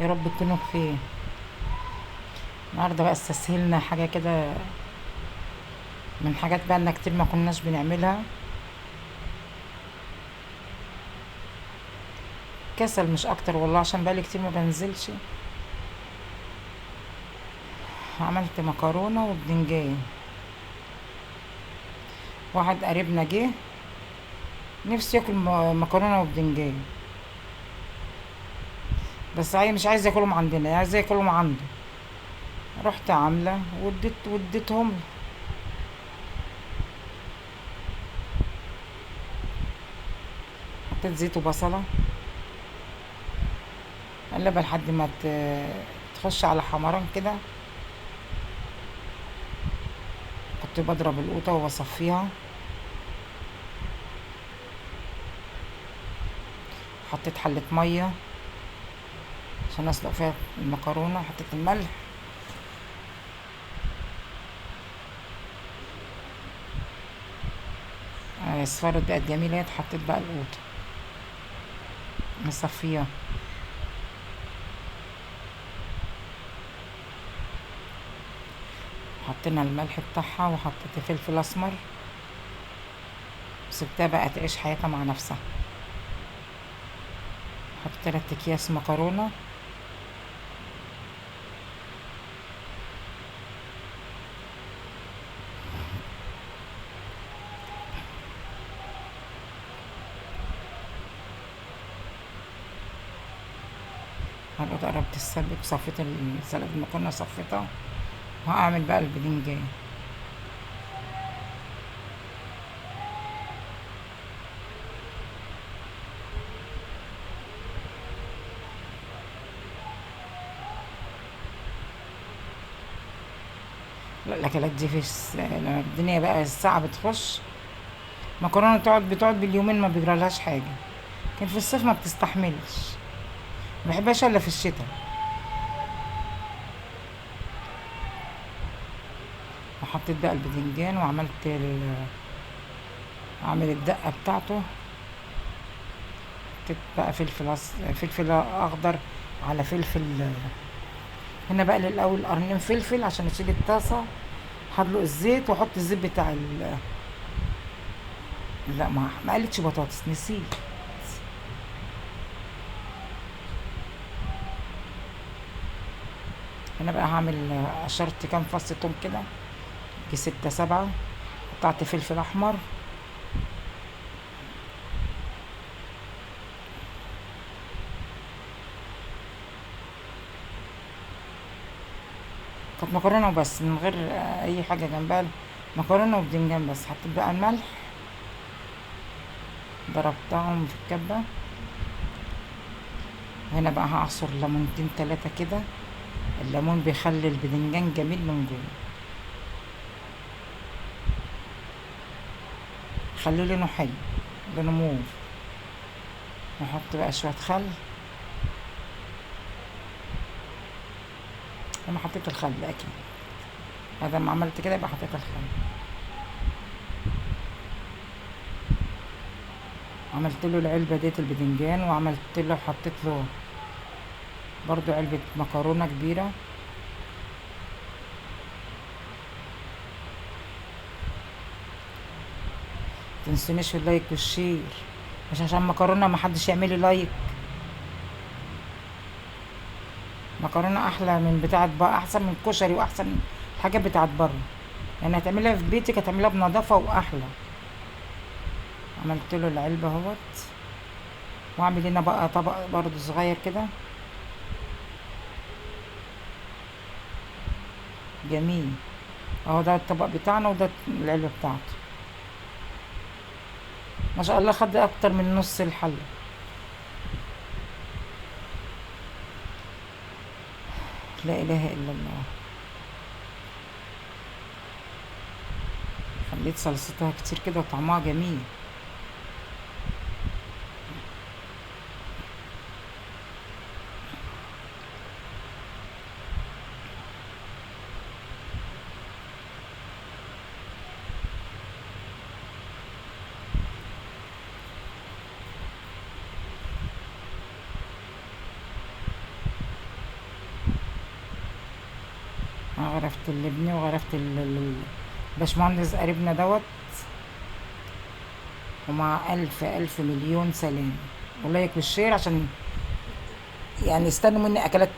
يا رب تكونوا بخير. النهارده بقى استسهلنا حاجة كده من حاجات بقالنا كتير ما كناش بنعملها. كسل مش اكتر والله، عشان بقالي كتير ما بنزلش. عملت مكرونة وبدنجان. واحد قريبنا جه نفسه ياكل مكرونة وبدنجان، بس مش عايز ياكلهم عندنا، عايز ياكلهم عنده. رحت عاملة وديتهم له. حطيت زيت وبصلة، قلبها لحد ما تخش على حمران كده. كنت بضرب القوطة وبصفيها. حطيت حلة مية عشان اسلق فيها المكرونة. حطيت الملح. اصفرت بقت جميلة. حطيت بقى القوطة مصفيها. حطينا الملح بتاعها وحطيت فلفل اسمر، وسبتها بقى تعيش حياتها مع نفسها. حطيت 3 اكياس مكرونة. هلقيت قربت تتسبك، صفيت سلقة المكرونة صفيتها. وهعمل بقى البدنجان. لا، الاكلات دي لما الدنيا بقى الساعة بتخش مكرونة بتقعد باليومين ما بيجرالهاش حاجة. كان في الصيف ما بتستحملش. ما بحبهاش الا في الشتاء. وحطيت بقى البدنجان وعملت عامل الدقة بتاعته. حطيت بقى فلفل اخضر على فلفل. هنا بقى الاول قرنين فلفل عشان اشيل الطاسة. هدلق الزيت واحط الزيت بتاع لا، ما قلتش بطاطس، نسيت. هنا بقى هعمل قشرت كام فص توم كده، يجي 6 7. قطعت فلفل احمر. كانت مكرونه وبس من غير اي حاجه جنبها. مكرونه وبدنجان بس. حطيت بقى الملح، ضربتهم في الكبه. هنا بقى هعصر ليمونتين 3 كده. الليمون بيخلي البدنجان جميل من جوه، يخليه لونه حلو، لونه موف. نحط بقى شويه خل. انا حطيت الخل اكيد، هذا ما عملت كده يبقى حطيت الخل. عملت له العلبة ديت البدنجان، وعملت له حطيت له برضو علبة مكرونة كبيرة. تنسونيش في اللايك والشير، مش عشان مكرونة ما حدش يعمل لي لايك. مكرونة احلى من بتاعت بقى، احسن من الكشري واحسن من الحاجات بتاعت بره. يعني هتعملها في بيتك هتعملها بنظافة واحلى. عملت له العلبة اهوت. واعمل هنا بقى طبق برضو صغير كده جميل. اهو ده الطبق بتاعنا وده العلبة بتاعته. ما شاء الله خد اكتر من نص الحلة. لا اله الا الله. خليت صلصتها كتير كده وطعمها جميل. غرفت لابني وغرفت الباشمهندس قريبنا دوت. ومع ألف ألف مليون سلام، ولايك والشير عشان يعني استنوا مني أكلات.